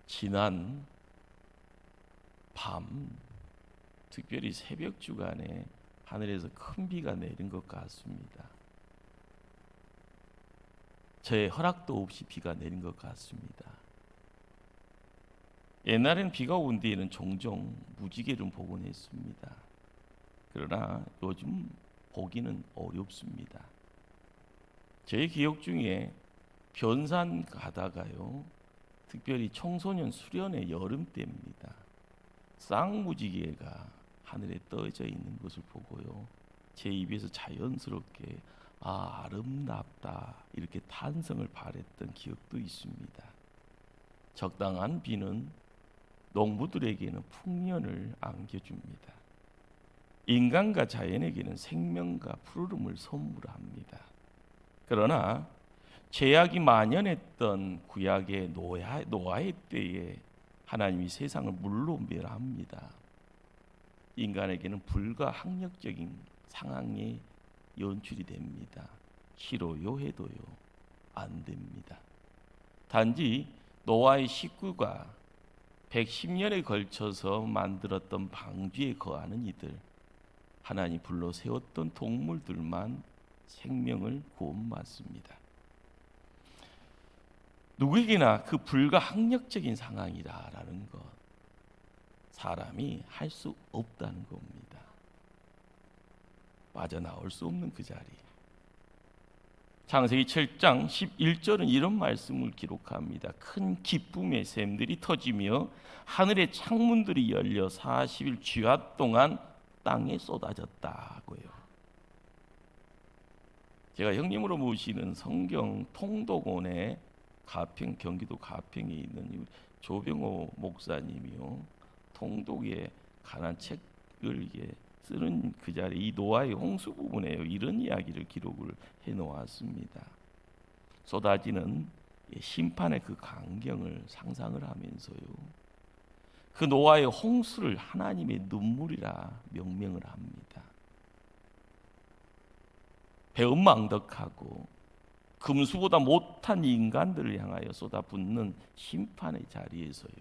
지난 밤, 특별히 새벽 주간에 하늘에서 큰 비가 내린 것 같습니다. 저의 허락도 없이 비가 내린 것 같습니다. 옛날에는 비가 온 뒤에는 종종 무지개를 보곤 했습니다. 그러나 요즘 보기는 어렵습니다. 제 기억 중에 변산 가다가요, 특별히 청소년 수련회 여름 때입니다. 쌍무지개가 하늘에 떠져 있는 것을 보고요, 제 입에서 자연스럽게 아름답다 이렇게 탄성을 발했던 기억도 있습니다. 적당한 비는 농부들에게는 풍년을 안겨줍니다. 인간과 자연에게는 생명과 푸르름을 선물합니다. 그러나 죄악이 만연했던 구약의 노아의 때에 하나님이 세상을 물로 멸합니다. 인간에게는 불가항력적인 상황이 연출이 됩니다. 싫어요 해도요 안 됩니다. 단지 노아의 식구가 110년에 걸쳐서 만들었던 방주에 거하는 이들, 하나님 불러 세웠던 동물들만 생명을 구원받습니다. 누구에게나 그 불가항력적인 상황이라는 것, 사람이 할 수 없다는 겁니다. 빠져나올 수 없는 그 자리. 창세기 7장 11절은 이런 말씀을 기록합니다. 큰 기쁨의 샘들이 터지며 하늘의 창문들이 열려 40일 주야 동안 땅에 쏟아졌다고요. 제가 형님으로 모시는 성경 통독원의 가평, 경기도 가평에 있는 조병호 목사님이요, 통독에 관한 책을 쓰는 그 자리에 이 노아의 홍수 부분에 이런 이야기를 기록을 해놓았습니다. 쏟아지는 심판의 그 광경을 상상을 하면서요, 그 노아의 홍수를 하나님의 눈물이라 명명을 합니다. 배은망덕하고 금수보다 못한 인간들을 향하여 쏟아붓는 심판의 자리에서요,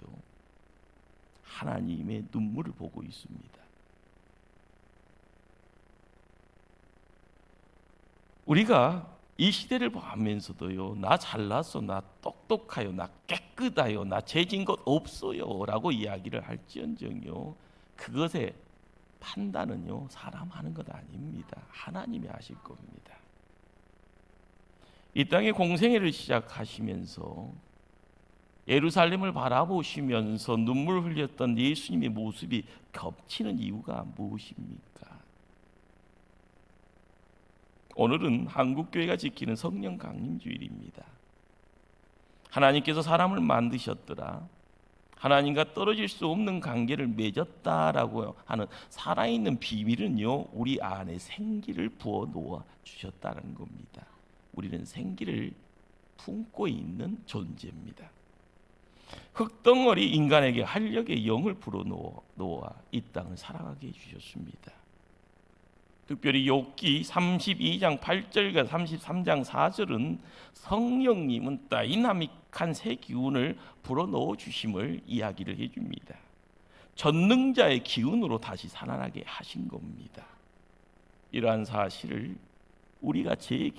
하나님의 눈물을 보고 있습니다. 우리가 이 시대를 보면서도요, 나 잘났어, 나 똑똑하요, 나 깨끗하요, 나 죄진 것 없어요 라고 이야기를 할지언정요, 그것의 판단은요 사람 하는 것 아닙니다. 하나님이 하실 겁니다. 이 땅의 공생애를 시작하시면서 예루살렘을 바라보시면서 눈물 흘렸던 예수님의 모습이 겹치는 이유가 무엇입니까? 오늘은 한국교회가 지키는 성령 강림주일입니다. 하나님께서 사람을 만드셨더라, 하나님과 떨어질 수 없는 관계를 맺었다라고 하는 살아있는 비밀은요, 우리 안에 생기를 부어 놓아 주셨다는 겁니다. 우리는 생기를 품고 있는 존재입니다. 흙덩어리 인간에게 활력의 영을 불어넣어 이 땅을 살아가게 해주셨습니다. 특별히 욥기 32장 8절과 33장 4절은 성령님은 다이나믹한 새 기운을 불어넣어 주심을 이야기를 해줍니다. 전능자의 기운으로 다시 살아나게 하신 겁니다. 이러한 사실을 우리가 죄의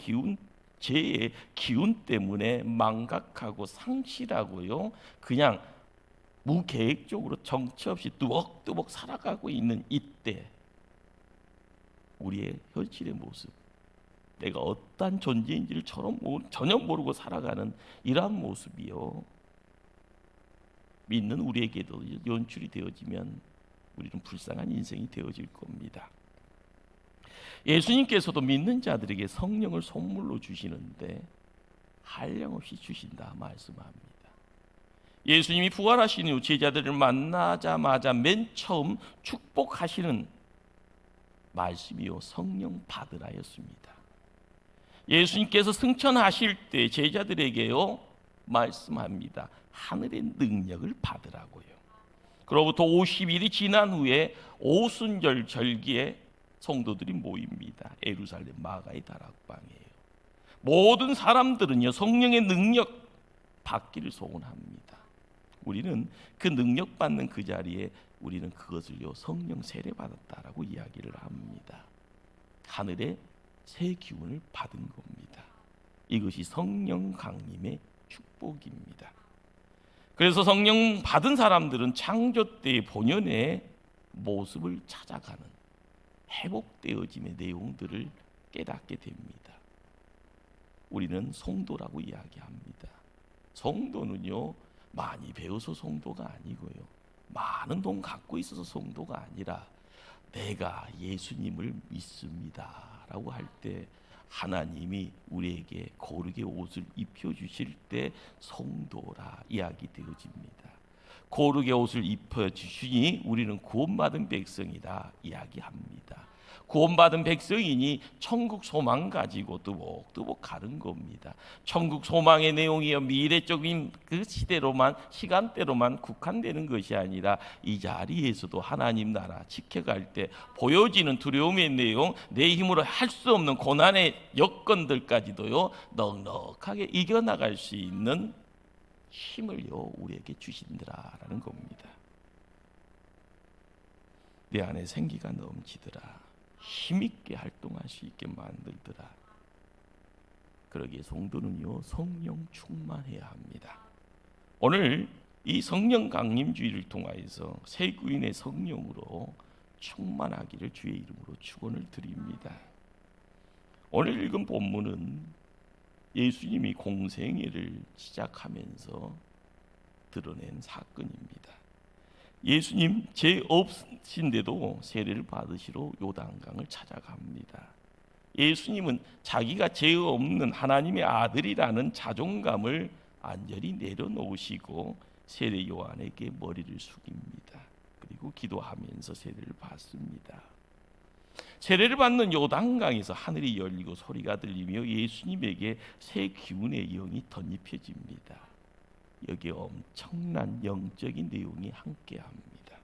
기운 때문에 망각하고 상실하고요, 그냥 무계획적으로 정처 없이 뚜벅뚜벅 살아가고 있는 이때, 우리의 현실의 모습, 내가 어떠한 존재인지를 전혀 모르고 살아가는 이러한 모습이요, 믿는 우리에게도 연출이 되어지면 우리는 불쌍한 인생이 되어질 겁니다. 예수님께서도 믿는 자들에게 성령을 선물로 주시는데 한량없이 주신다 말씀합니다. 예수님이 부활하신 후 제자들을 만나자마자 맨 처음 축복하시는 말씀이요, 성령 받으라였습니다. 예수님께서 승천하실 때 제자들에게요 말씀합니다. 하늘의 능력을 받으라고요. 그로부터 50일이 지난 후에 오순절 절기에 성도들이 모입니다. 예루살렘 마가의 다락방이에요. 모든 사람들은요 성령의 능력 받기를 소원합니다. 우리는 그 능력 받는 그 자리에 우리는 그것을요 성령 세례 받았다라고 이야기를 합니다. 하늘의 새 기운을 받은 겁니다. 이것이 성령 강림의 축복입니다. 그래서 성령 받은 사람들은 창조 때의 본연의 모습을 찾아가는 회복되어짐의 내용들을 깨닫게 됩니다. 우리는 성도라고 이야기합니다. 성도는요 많이 배워서 성도가 아니고요, 많은 돈 갖고 있어서 성도가 아니라 내가 예수님을 믿습니다 라고 할 때 하나님이 우리에게 거룩의 옷을 입혀주실 때 성도라 이야기 되어집니다. 거룩의 옷을 입혀주시니 우리는 구원받은 백성이다 이야기합니다. 구원받은 백성이니 천국 소망 가지고 뜨복뜨복 가는 겁니다. 천국 소망의 내용이요 미래적인 그 시간대로만 국한되는 것이 아니라 이 자리에서도 하나님 나라 지켜갈 때 보여지는 두려움의 내용, 내 힘으로 할 수 없는 고난의 여건들까지도요 넉넉하게 이겨나갈 수 있는 힘을요 우리에게 주신다라는 겁니다. 내 안에 생기가 넘치더라, 힘있게 활동할 수 있게 만들더라. 그러기에 성도는요 성령 충만해야 합니다. 오늘 이 성령 강림주의를 통하여서 새 구인의 성령으로 충만하기를 주의 이름으로 축원을 드립니다. 오늘 읽은 본문은 예수님이 공생애를 시작하면서 드러낸 사건입니다. 예수님 죄 없으신데도 세례를 받으시러 요단강을 찾아갑니다. 예수님은 자기가 죄 없는 하나님의 아들이라는 자존감을 안전히 내려놓으시고 세례 요한에게 머리를 숙입니다. 그리고 기도하면서 세례를 받습니다. 세례를 받는 요단강에서 하늘이 열리고 소리가 들리며 예수님에게 새 기운의 영이 덧입혀집니다. 여기에 엄청난 영적인 내용이 함께합니다.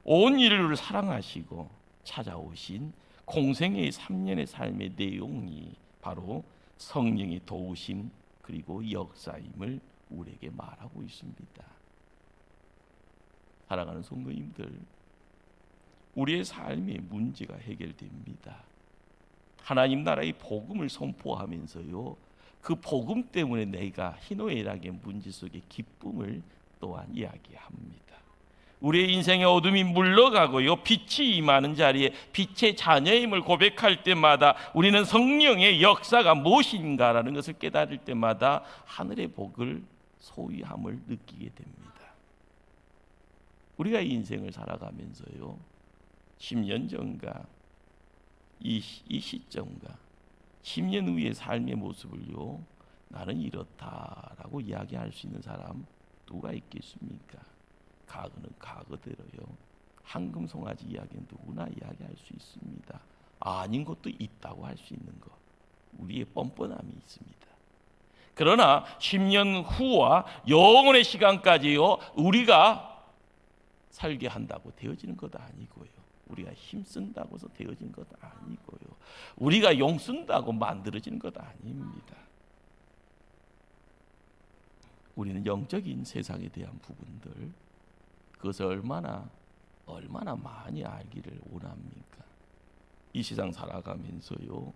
온 인류를 사랑하시고 찾아오신 공생애의 3년의 삶의 내용이 바로 성령의 도우심 그리고 역사임을 우리에게 말하고 있습니다. 사랑하는 성도님들, 우리의 삶의 문제가 해결됩니다. 하나님 나라의 복음을 선포하면서요 그 복음 때문에 내가 희노애락의 문제 속의 기쁨을 또한 이야기합니다. 우리의 인생의 어둠이 물러가고요 빛이 임하는 자리에 빛의 자녀임을 고백할 때마다 우리는 성령의 역사가 무엇인가라는 것을 깨달을 때마다 하늘의 복을 소유함을 느끼게 됩니다. 우리가 이 인생을 살아가면서요 10년 전과 이 시점과 10년 후의 삶의 모습을요 나는 이렇다라고 이야기할 수 있는 사람 누가 있겠습니까? 과거는 과거대로요 황금 송아지 이야기는 누구나 이야기할 수 있습니다. 아닌 것도 있다고 할 수 있는 것, 우리의 뻔뻔함이 있습니다. 그러나 10년 후와 영원의 시간까지요 우리가 살게 한다고 되어지는 것 아니고요, 우리가 힘쓴다고 해서 되어진 것 아니고요, 우리가 용쓴다고 만들어지는 것 아닙니다. 우리는 영적인 세상에 대한 부분들 그것을 얼마나 많이 알기를 원합니까? 이 세상 살아가면서요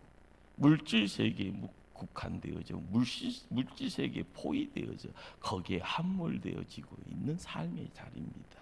물질 세계에 국한되어져 물질 세계에 포위되어져 거기에 함몰되어지고 있는 삶의 자리입니다.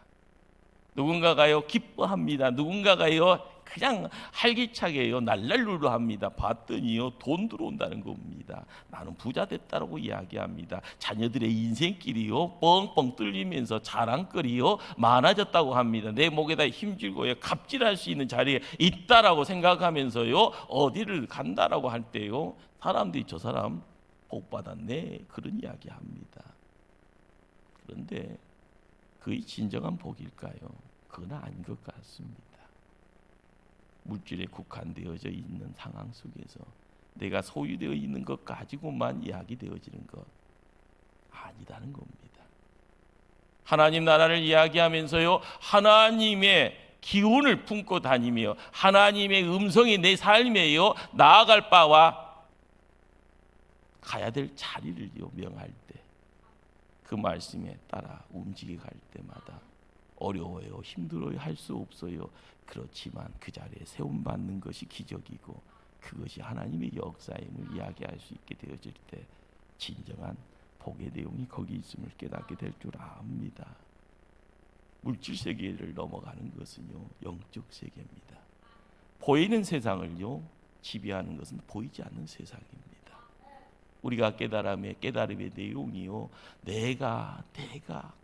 누군가가요 기뻐합니다. 누군가가요 그냥 활기차게요 날랄루루 합니다. 봤더니요 돈 들어온다는 겁니다. 나는 부자 됐다라고 이야기합니다. 자녀들의 인생길이요 뻥뻥 뚫리면서 자랑거리요 많아졌다고 합니다. 내 목에다 힘주고요 갑질할 수 있는 자리에 있다라고 생각하면서요 어디를 간다라고 할 때요 사람들이 저 사람 복 받았네 그런 이야기합니다. 그런데 그의 진정한 복일까요? 그건 아닌 것 같습니다. 물질에 국한되어져 있는 상황 속에서 내가 소유되어 있는 것 가지고만 이야기되어지는 것 아니라는 겁니다. 하나님 나라를 이야기하면서요 하나님의 기운을 품고 다니며 하나님의 음성이 내 삶에요 나아갈 바와 가야 될 자리를 명할 때 그 말씀에 따라 움직여 갈 때마다 어려워요, 힘들어요, 할 수 없어요. 그렇지만 그 자리에 세움받는 것이 기적이고 그것이 하나님의 역사임을 이야기할 수 있게 되어질 때 진정한 복의 내용이 거기 있음을 깨닫게 될 줄 압니다. 물질 세계를 넘어가는 것은요, 영적 세계입니다. 보이는 세상을요 지배하는 것은 보이지 않는 세상입니다. 우리가 깨달음의 내용이요, 내가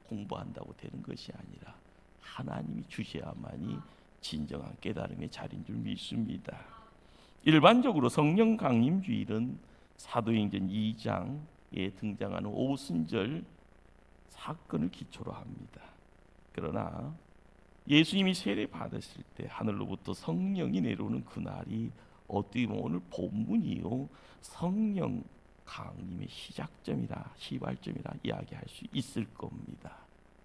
공부한다고 되는 것이 아니라 하나님이 주셔야만이 진정한 깨달음의 자리인 줄 믿습니다. 일반적으로 성령 강림주일은 사도행전 2장에 등장하는 오순절 사건을 기초로 합니다. 그러나 예수님이 세례 받으실 때 하늘로부터 성령이 내려오는 그날이 어떻게 보면 오늘 본문이요, 성령 강림의 시작점이라 시발점이라 이야기할 수 있을 겁니다.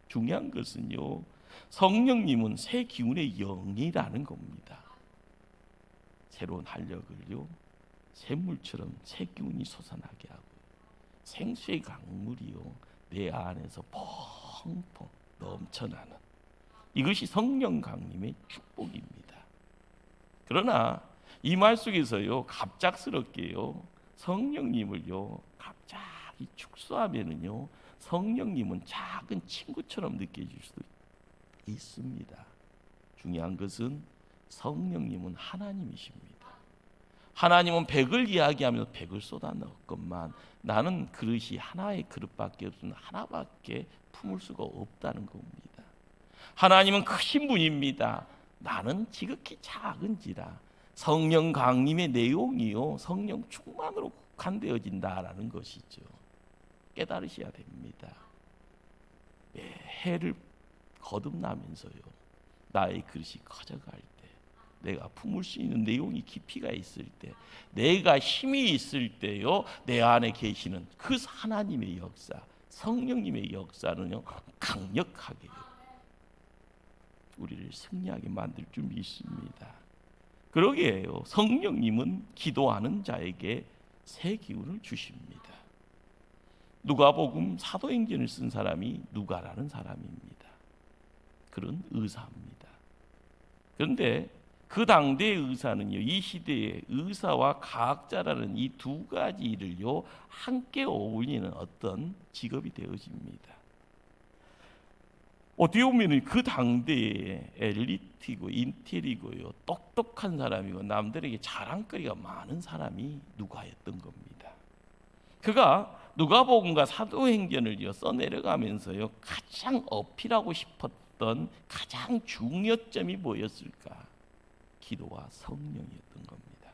중요한 것은요, 성령님은 새 기운의 영이라는 겁니다. 새로운 활력을요 샘물처럼 새 기운이 솟아나게 하고 생수의 강물이요 내 안에서 펑펑 넘쳐나는, 이것이 성령 강림의 축복입니다. 그러나 이 말 속에서요 갑작스럽게요 성령님을요 갑자기 축소하면은요 성령님은 작은 친구처럼 느껴질 수도 있습니다. 중요한 것은 성령님은 하나님이십니다. 하나님은 100을 이야기하면서 100을 쏟아넣었건만 나는 그릇이 하나의 그릇밖에 없으면 하나밖에 품을 수가 없다는 겁니다. 하나님은 크신 분입니다. 나는 지극히 작은지라 성령 강림의 내용이요 성령 충만으로 국한되어진다라는 것이죠. 깨달으셔야 됩니다. 해를 거듭나면서요 나의 그릇이 커져갈 때, 내가 품을 수 있는 내용이 깊이가 있을 때, 내가 힘이 있을 때요 내 안에 계시는 그 하나님의 역사, 성령님의 역사는요 강력하게 우리를 승리하게 만들 줄 믿습니다. 그러게요 성령님은 기도하는 자에게 새 기운을 주십니다. 누가복음 사도행전을 쓴 사람이 누가라는 사람입니다. 그런 의사입니다. 그런데 그 당대의 의사는요 이 시대의 의사와 과학자라는 이 두 가지 일을요 함께 어울리는 어떤 직업이 되어집니다. 어떻게 보면 그 당대의 엘리트이고 인텔이고요 똑똑한 사람이고 남들에게 자랑거리가 많은 사람이 누가였던 겁니다. 그가 누가복음과 사도행전을 써내려가면서요 가장 어필하고 싶었던 가장 중요점이 뭐였을까? 기도와 성령이었던 겁니다.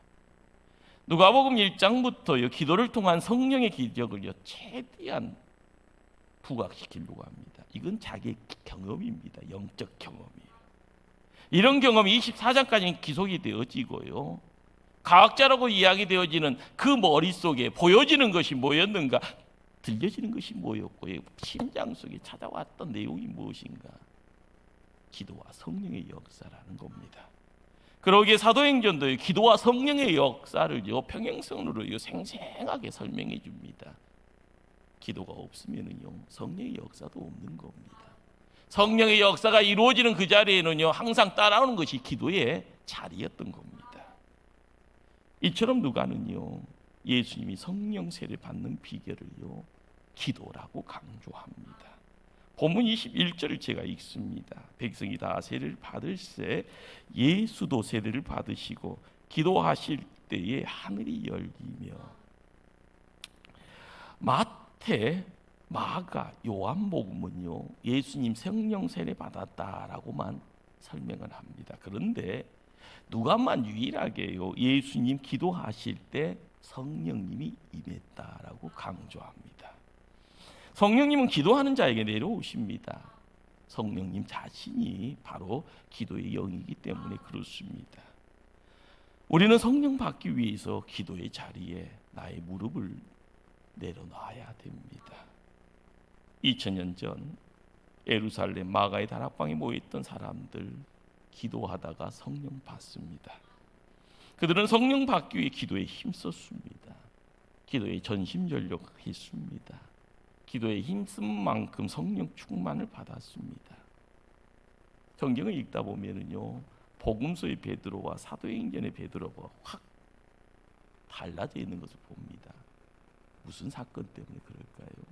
누가복음 1장부터요 기도를 통한 성령의 기적을요 최대한 부각시키려고 합니다. 이건 자기의 경험입니다. 영적 경험이에요. 이런 경험이 24장까지 기록이 되어지고요 과학자라고 이야기되어지는 그 머릿속에 보여지는 것이 뭐였는가, 들려지는 것이 뭐였고요 심장 속에 찾아왔던 내용이 무엇인가, 기도와 성령의 역사라는 겁니다. 그러기에 사도행전도 기도와 성령의 역사를요 평행선으로요 생생하게 설명해 줍니다. 기도가 없으면은요 성령의 역사도 없는 겁니다. 성령의 역사가 이루어지는 그 자리에는요 항상 따라오는 것이 기도의 자리였던 겁니다. 이처럼 누가는요 예수님이 성령 세례 받는 비결을요 기도라고 강조합니다. 본문 21절을 제가 읽습니다. 백성이 다 세례를 받을새 예수도 세례를 받으시고 기도하실 때에 하늘이 열리며. 마태, 마가, 요한복음은요 예수님 성령 세례 받았다라고만 설명을 합니다. 그런데 누가만 유일하게요 예수님 기도하실 때 성령님이 임했다라고 강조합니다. 성령님은 기도하는 자에게 내려오십니다. 성령님 자신이 바로 기도의 영이기 때문에 그렇습니다. 우리는 성령 받기 위해서 기도의 자리에 나의 무릎을 내려놔야 됩니다. 2000년 전 예루살렘 마가의 다락방에 모여있던 사람들 기도하다가 성령 받습니다. 그들은 성령 받기 위해 기도에 힘썼습니다. 기도에 전심전력했습니다. 기도에 힘쓴 만큼 성령 충만을 받았습니다. 성경을 읽다 보면은요, 복음서의 베드로와 사도행전의 베드로가 확 달라져 있는 것을 봅니다. 무슨 사건 때문에 그럴까요?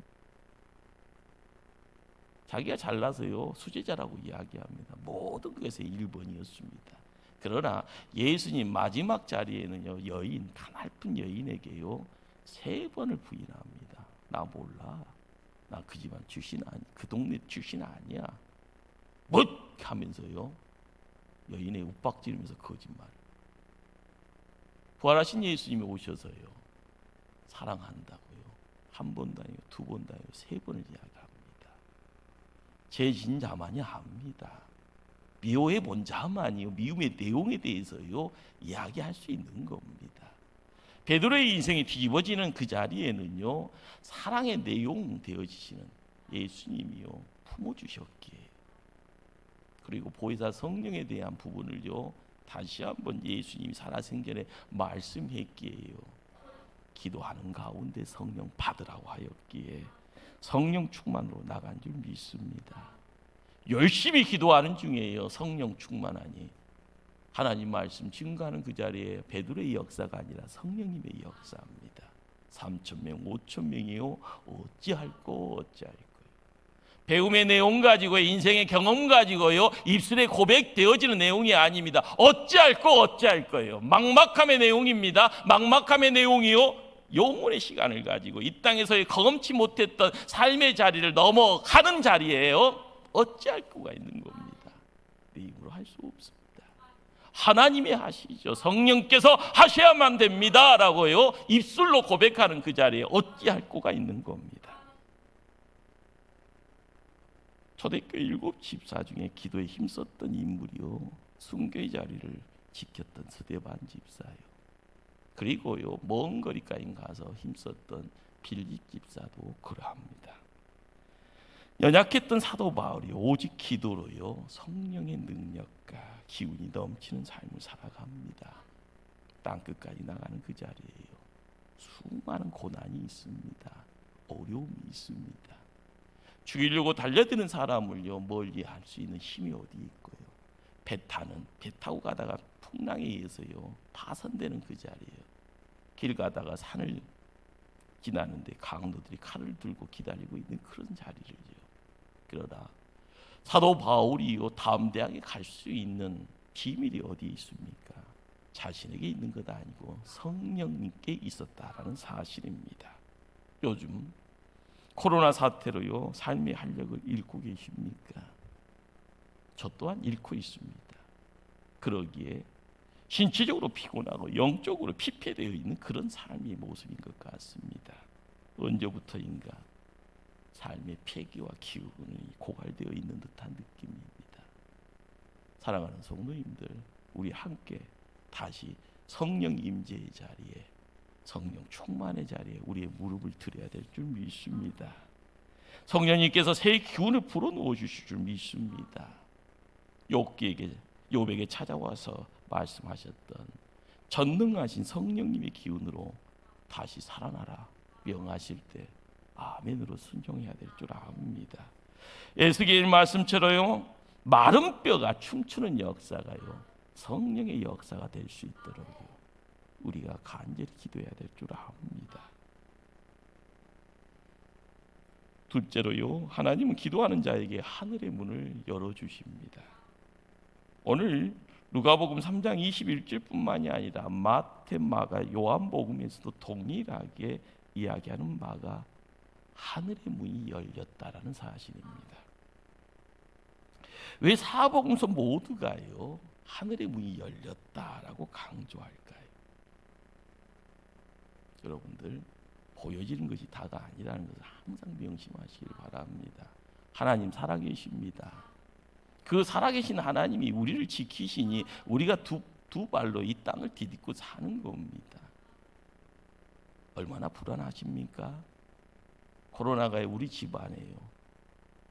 자기가 잘나서요 수제자라고 이야기합니다. 모든 것에 1번이었습니다. 그러나 예수님 마지막 자리에는요, 여인, 가냘픈 여인에게요 3번을 부인합니다. 나 몰라. 나 그 집안 출신 아니, 그 동네 출신 아니야. 뭐 하면서요 여인의 윽박지르면서 거짓말. 부활하신 예수님이 오셔서요 사랑한다고요 1번도 아니고 2번도 아니고 3번을 이야기합니다. 죄진 자만이 합니다. 미워해 본 자만이요 미움의 내용에 대해서요 이야기할 수 있는 겁니다. 베드로의 인생이 뒤집어지는 그 자리에는요 사랑의 내용 되어지시는 예수님이요 품어주셨기에, 그리고 보혜사 성령에 대한 부분을요 다시 한번 예수님이 살아생전에 말씀했기에요 기도하는 가운데 성령 받으라고 하였기에 성령 충만으로 나간 줄 믿습니다. 열심히 기도하는 중에요 성령 충만하니 하나님 말씀 증거하는 그 자리에 베드로의 역사가 아니라 성령님의 역사입니다. 3,000명 5,000명이요 어찌할꼬 어찌할꼬. 배움의 내용 가지고 인생의 경험 가지고요 입술에 고백되어지는 내용이 아닙니다. 어찌할꼬 어찌할 거예요. 막막함의 내용입니다. 막막함의 내용이요 영혼의 시간을 가지고 이 땅에서의 경험치 못했던 삶의 자리를 넘어가는 자리예요. 어찌할 거가 있는 겁니다. 내 힘으로 할 수 없습니다. 하나님이 하시죠. 성령께서 하셔야만 됩니다 라고요 입술로 고백하는 그 자리에 어찌할 거가 있는 겁니다. 초대교회 7 집사 중에 기도에 힘썼던 인물이요 순교의 자리를 지켰던 스데반 집사요. 그리고요 먼 거리까지 가서 힘썼던 빌립 집사도 그러합니다. 연약했던 사도 바울이 오직 기도로요 성령의 능력과 기운이 넘치는 삶을 살아갑니다. 땅끝까지 나가는 그 자리에요 수많은 고난이 있습니다. 어려움이 있습니다. 죽이려고 달려드는 사람을요 멀리 할 수 있는 힘이 어디 있고요. 배 타고 가다가 풍랑에 의해서요 파손되는 그 자리에요. 길 가다가 산을 지나는데 강도들이 칼을 들고 기다리고 있는 그런 자리를요. 그러나 사도 바울이요 담대하게 갈 수 있는 비밀이 어디 있습니까? 자신에게 있는 것 아니고 성령님께 있었다라는 사실입니다. 요즘 코로나 사태로요 삶의 활력을 잃고 계십니까? 저 또한 잃고 있습니다. 그러기에 신체적으로 피곤하고 영적으로 피폐되어 있는 그런 삶의 모습인 것 같습니다. 언제부터인가 삶의 폐기와 기운이 고갈되어 있는 듯한 느낌입니다. 사랑하는 성도님들, 우리 함께 다시 성령 임재의 자리에, 성령 충만의 자리에 우리의 무릎을 드려야 될 줄 믿습니다. 성령님께서 새 기운을 불어넣어 주실 줄 믿습니다. 욥에게 찾아와서 말씀하셨던 전능하신 성령님의 기운으로 다시 살아나라 명하실 때 아멘으로 순종해야 될 줄 압니다. 에스겔 말씀처럼요 마른 뼈가 춤추는 역사가요 성령의 역사가 될 수 있도록 우리가 간절히 기도해야 될 줄 압니다. 둘째로요 하나님은 기도하는 자에게 하늘의 문을 열어주십니다. 오늘 누가복음 3장 21절뿐만이 아니라 마태, 마가, 요한복음에서도 동일하게 이야기하는 바가 하늘의 문이 열렸다라는 사실입니다. 왜 사복음서 모두가요 하늘의 문이 열렸다라고 강조할까요? 여러분들 보여지는 것이 다가 아니라는 것을 항상 명심하시길 바랍니다. 하나님 살아계십니다. 그 살아계신 하나님이 우리를 지키시니 우리가 두 발로 이 땅을 디딛고 사는 겁니다. 얼마나 불안하십니까? 코로나가 우리 집안에요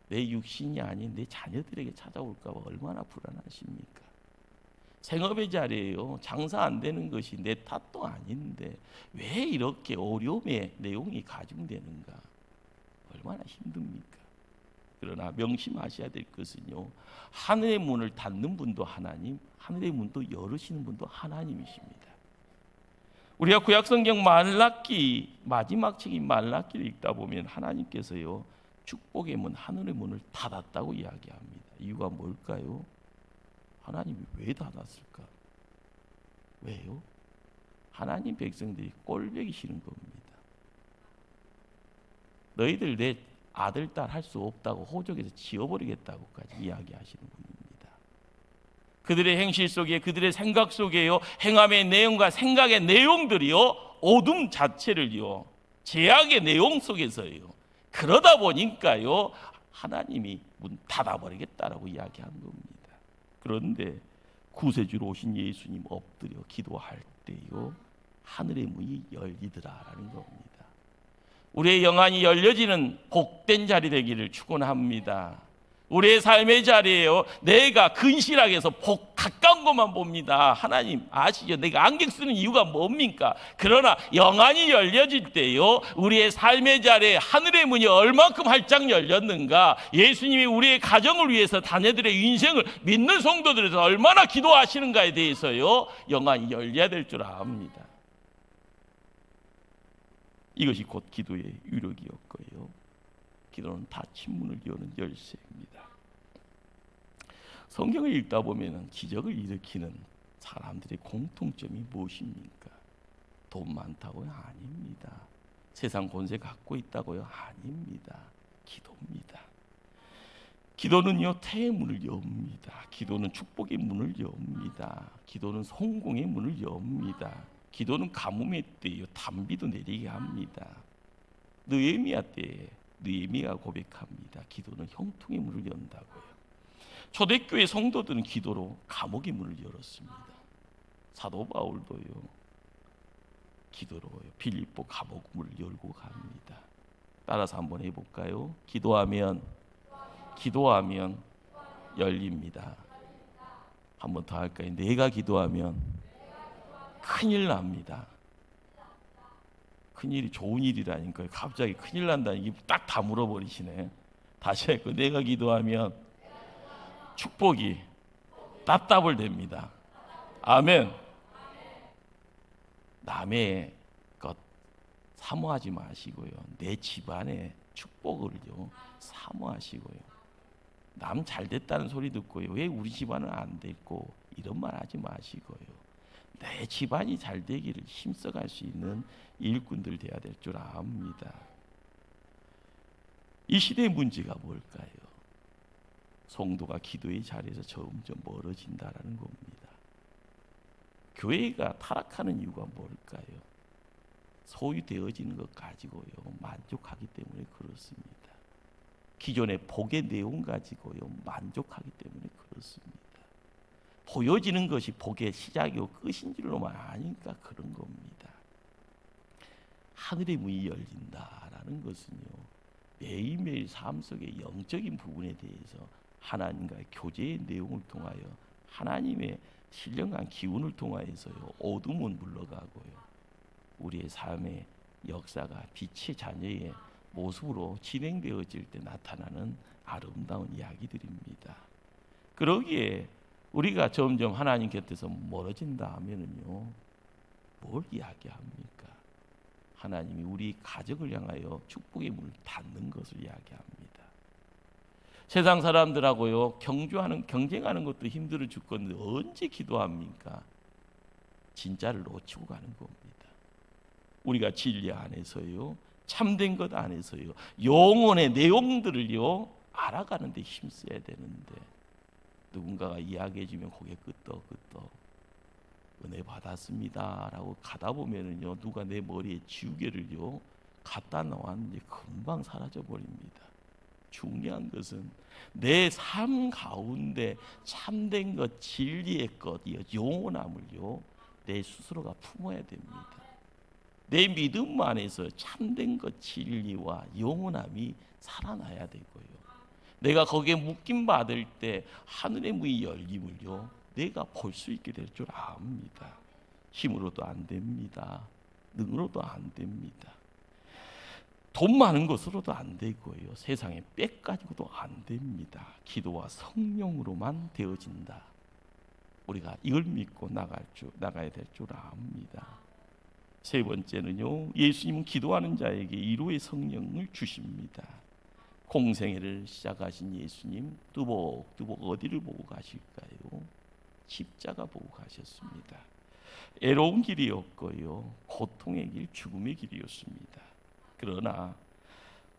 내 육신이 아닌 내 자녀들에게 찾아올까 봐 얼마나 불안하십니까? 생업의 자리에요 장사 안 되는 것이 내 탓도 아닌데 왜 이렇게 어려움의 내용이 가중되는가? 얼마나 힘듭니까? 그러나 명심하셔야 될 것은요, 하늘의 문을 닫는 분도 하나님, 하늘의 문도 열으시는 분도 하나님이십니다. 우리가 구약성경 말라기 마지막 책인 말라기를 읽다 보면 하나님께서요, 축복의 문, 하늘의 문을 닫았다고 이야기합니다. 이유가 뭘까요? 하나님이 왜 닫았을까? 왜요? 하나님 백성들이 꼴보기 싫은 겁니다. 너희들 내 아들, 딸 할 수 없다고 호적에서 지어버리겠다고까지 이야기하시는 분입니다. 그들의 행실 속에, 그들의 생각 속에요, 행함의 내용과 생각의 내용들이요, 어둠 자체를요, 제약의 내용 속에서요, 그러다 보니까요, 하나님이 문 닫아버리겠다라고 이야기한 겁니다. 그런데 구세주로 오신 예수님 엎드려 기도할 때요, 하늘의 문이 열리더라라는 겁니다. 우리의 영안이 열려지는 복된 자리 되기를 축원합니다. 우리의 삶의 자리에요, 내가 근실하게 해서 가까운 것만 봅니다. 하나님 아시죠? 내가 안경 쓰는 이유가 뭡니까? 그러나 영안이 열려질 때요, 우리의 삶의 자리에 하늘의 문이 얼만큼 활짝 열렸는가, 예수님이 우리의 가정을 위해서 자녀들의 인생을 믿는 성도들에서 얼마나 기도하시는가에 대해서요, 영안이 열려야 될 줄 압니다. 이것이 곧 기도의 유력이었고요. 기도는 닫힌 문을 여는 열쇠입니다. 성경을 읽다 보면 기적을 일으키는 사람들의 공통점이 무엇입니까? 돈 많다고요? 아닙니다. 세상 권세 갖고 있다고요? 아닙니다. 기도입니다. 기도는요, 태의 문을 엽니다. 기도는 축복의 문을 엽니다. 기도는 성공의 문을 엽니다. 기도는 가뭄의 때요, 단비도 내리게 합니다. 느헤미야 때에 느헤미야가 고백합니다. 기도는 형통의 문을 연다고요. 초대교회 성도들은 기도로 감옥의 문을 열었습니다. 사도 바울도요, 기도로 빌립보 감옥 문을 열고 갑니다. 따라서 한번 해볼까요? 기도하면 열립니다. 한번 더 할까요? 내가 기도하면 큰일 납니다. 큰일이 좋은 일이라니까요. 갑자기 큰일 난다는 게 딱 다 물어버리시네. 다시 할까요? 내가 기도하면 축복이 답답을 됩니다. 아멘. 남의 것 사모하지 마시고요, 내 집안의 축복을요 사모하시고요, 남 잘됐다는 소리 듣고요, 왜 우리 집안은 안 됐고 이런 말 하지 마시고요, 내 집안이 잘 되기를 힘써갈 수 있는 일꾼들 돼야 될 줄 압니다. 이 시대의 문제가 뭘까요? 성도가 기도의 자리에서 점점 멀어진다라는 겁니다. 교회가 타락하는 이유가 뭘까요? 소유되어지는 것 가지고요 만족하기 때문에 그렇습니다. 기존의 복의 내용 가지고요 만족하기 때문에 그렇습니다. 보여지는 것이 복의 시작이고 끝인 줄로만 아니까 그런 겁니다. 하늘의 문이 열린다라는 것은요, 매일매일 삶 속의 영적인 부분에 대해서 하나님과의 교제의 내용을 통하여 하나님의 신령한 기운을 통하여서요 어둠은 물러가고요, 우리의 삶의 역사가 빛의 자녀의 모습으로 진행되어질 때 나타나는 아름다운 이야기들입니다. 그러기에 우리가 점점 하나님 곁에서 멀어진다 하면은요, 뭘 이야기합니까? 하나님이 우리 가족을 향하여 축복의 문을 닫는 것을 이야기합니다. 세상 사람들하고요 경쟁하는 것도 힘들어 죽겠는데 언제 기도합니까? 진짜를 놓치고 가는 겁니다. 우리가 진리 안에서요, 참된 것 안에서요, 영혼의 내용들을요 알아가는 데 힘써야 되는데, 누군가가 이야기해주면 고개 끄덕끄덕 은혜 받았습니다 라고 가다 보면은요, 누가 내 머리에 지우개를요 갖다 놓았는지 금방 사라져 버립니다. 중요한 것은 내 삶 가운데 참된 것, 진리의 것, 영원함을요 내 스스로가 품어야 됩니다. 내 믿음 안에서 참된 것, 진리와 영원함이 살아나야 되고요, 내가 거기에 묶임 받을 때 하늘의 문이 열림을요 내가 볼 수 있게 될 줄 압니다. 힘으로도 안 됩니다. 능으로도 안 됩니다. 돈 많은 것으로도 안 되고요. 세상에 빽 가지고도 안 됩니다. 기도와 성령으로만 되어진다. 우리가 이걸 믿고 나가야 될 줄 압니다. 세 번째는요, 예수님은 기도하는 자에게 위로의 성령을 주십니다. 공생애를 시작하신 예수님, 뚜벅뚜벅 어디를 보고 가실까요? 십자가 보고 가셨습니다. 애로운 길이었고요, 고통의 길, 죽음의 길이었습니다. 그러나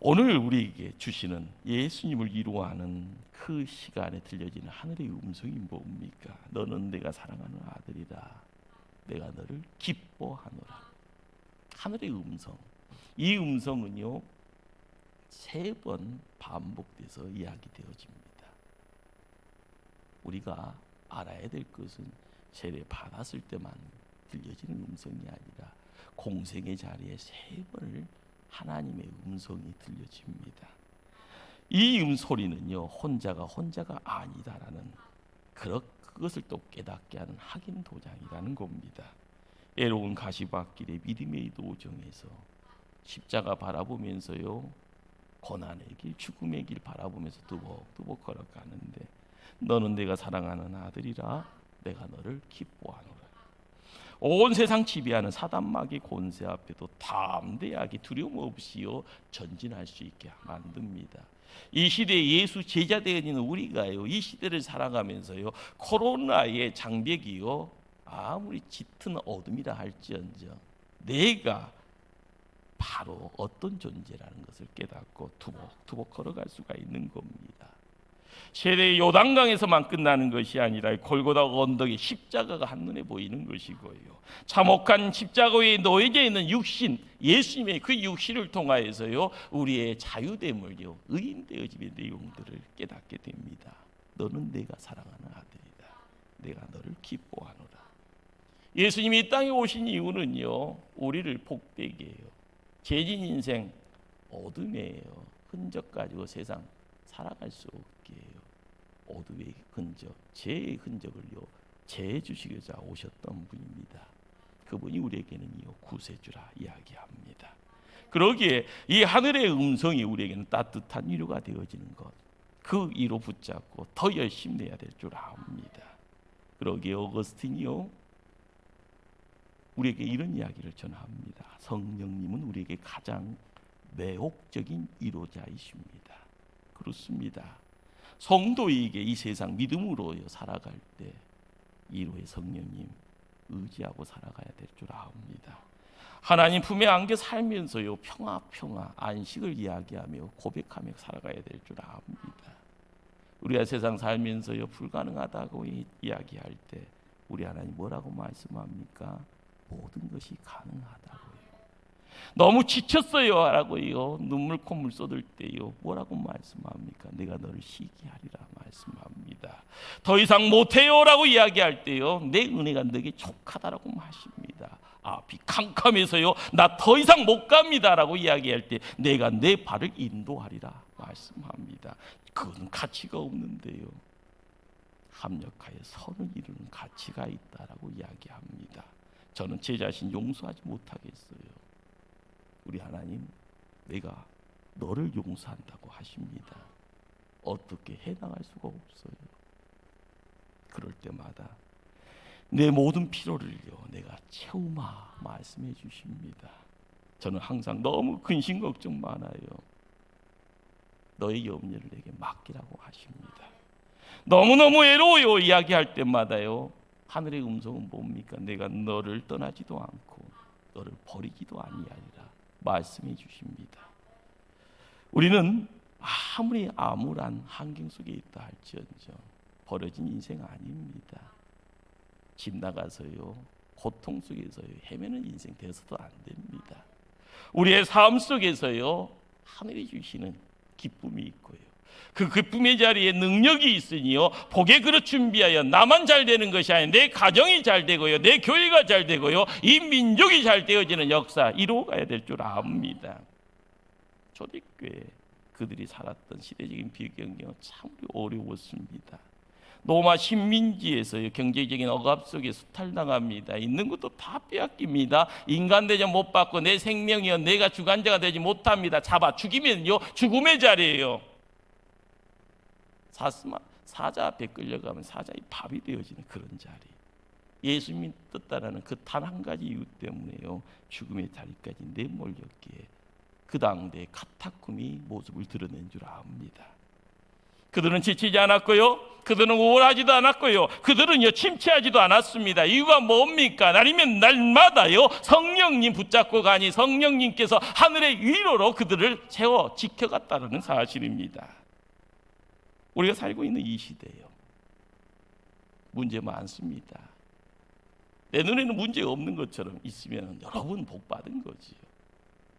오늘 우리에게 주시는 예수님을 위로하는 그 시간에 들려지는 하늘의 음성이 뭡니까? 너는 내가 사랑하는 아들이라, 내가 너를 기뻐하노라. 하늘의 음성. 이 음성은요, 3번 반복돼서 이야기되어집니다. 우리가 알아야 될 것은 세례 받았을 때만 들려지는 음성이 아니라 공생의 자리에 3번을 하나님의 음성이 들려집니다. 이 소리는요, 혼자가 아니다라는 그것을 또 깨닫게 하는 확인 도장이라는 겁니다. 애로운 가시밭길의 믿음의 도정에서 십자가 바라보면서요, 고난의 길, 죽음의 길 바라보면서 두벅두벅 걸어가는데, 너는 내가 사랑하는 아들이라, 내가 너를 기뻐하노라. 온 세상 지배하는 사단마귀 권세 앞에도 담대하게 두려움 없이요 전진할 수 있게 만듭니다. 이 시대에 예수 제자 되어 있는 우리가요, 이 시대를 살아가면서요, 코로나의 장벽이요 아무리 짙은 어둠이라 할지언정 내가 바로 어떤 존재라는 것을 깨닫고 투벅투벅 걸어갈 수가 있는 겁니다. 세례 요단강에서만 끝나는 것이 아니라 골고다 언덕의 십자가가 한눈에 보이는 것이고요, 참혹한 십자가 위에 놓여져 있는 육신, 예수님의 그 육신을 통하여서요 우리의 자유됨을요, 의인되어짐의 내용들을 깨닫게 됩니다. 너는 내가 사랑하는 아들이다, 내가 너를 기뻐하노라. 예수님이 이 땅에 오신 이유는요, 우리를 복되게 해요. 죄진 인생 어둠이에요. 흔적 가지고 세상 살아갈 수 없게 해요. 어둠의 흔적, 죄의 흔적을요 제해주시고자 오셨던 분입니다. 그분이 우리에게는요 구세주라 이야기합니다. 그러기에 이 하늘의 음성이 우리에게는 따뜻한 위로가 되어지는 것, 그 위로 붙잡고 더 열심히 내야 될 줄 압니다. 그러기에 어거스틴이요 우리에게 이런 이야기를 전합니다. 성령님은 우리에게 가장 매혹적인 위로자이십니다. 그렇습니다. 성도에게 이 세상 믿음으로 살아갈 때 위로의 성령님 의지하고 살아가야 될 줄 압니다. 하나님 품에 안겨 살면서요 평화 안식을 이야기하며 고백하며 살아가야 될 줄 압니다. 우리가 세상 살면서요 불가능하다고 이야기할 때 우리 하나님 뭐라고 말씀합니까? 모든 것이 가능하다고요. 너무 지쳤어요 라고요 눈물 콧물 쏟을 때요 뭐라고 말씀합니까? 내가 너를 쉬게 하리라 말씀합니다. 더 이상 못해요 라고 이야기할 때요 내 은혜가 너에게 족하다라고 하십니다. 앞이 캄캄해서요 나 더 이상 못 갑니다 라고 이야기할 때 내가 내 발을 인도하리라 말씀합니다. 그건 가치가 없는데요 합력하여 선을 이루는 가치가 있다라고 이야기합니다. 저는 제 자신 용서하지 못하겠어요. 우리 하나님 내가 너를 용서한다고 하십니다. 어떻게 해나갈 수가 없어요. 그럴 때마다 내 모든 필요를요 내가 채우마 말씀해 주십니다. 저는 항상 너무 근심 걱정 많아요. 너의 염려를 내게 맡기라고 하십니다. 너무너무 외로워요 이야기할 때마다요 하늘의 음성은 뭡니까? 내가 너를 떠나지도 않고 너를 버리지도 아니하리라 말씀해 주십니다. 우리는 아무리 암울한 환경 속에 있다 할지언정 버려진 인생 아닙니다. 집 나가서요 고통 속에서요 헤매는 인생 되어서도 안 됩니다. 우리의 삶 속에서요 하늘이 주시는 기쁨이 있고요 그 기쁨의 자리에 능력이 있으니요 복의 그릇 준비하여 나만 잘 되는 것이 아니라 내 가정이 잘 되고요 내 교회가 잘 되고요 이 민족이 잘 되어지는 역사 이루어가야 될 줄 압니다. 초대교회 그들이 살았던 시대적인 배경이 참 어려웠습니다. 로마 식민지에서요, 경제적인 억압 속에 수탈당합니다. 있는 것도 다 빼앗깁니다. 인간 대접 못 받고 내 생명이요 내가 주관자가 되지 못합니다. 잡아 죽이면요 죽음의 자리예요. 사자 앞에 끌려가면 사자의 밥이 되어지는 그런 자리. 예수 믿었다라는 그 단 한 가지 이유 때문에요 죽음의 자리까지 내몰렸기에 그 당대의 카타콤이 모습을 드러낸 줄 압니다. 그들은 지치지 않았고요, 그들은 우울하지도 않았고요, 그들은요 침체하지도 않았습니다. 이유가 뭡니까? 날이면 날마다요 성령님 붙잡고 가니 성령님께서 하늘의 위로로 그들을 세워 지켜갔다는 사실입니다. 우리가 살고 있는 이 시대요, 문제 많습니다. 내 눈에는 문제 없는 것처럼 있으면 여러분 복 받은 거지요.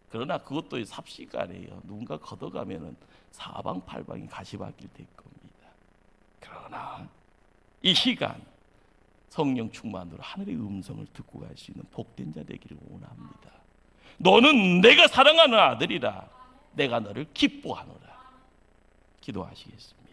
그러나 그것도 삽시간에요, 누군가 걷어가면은 사방팔방이 가시밭길 될 겁니다. 그러나 이 시간 성령 충만으로 하늘의 음성을 듣고 갈 수 있는 복된 자 되기를 원합니다. 너는 내가 사랑하는 아들이라, 내가 너를 기뻐하노라. 기도하시겠습니다.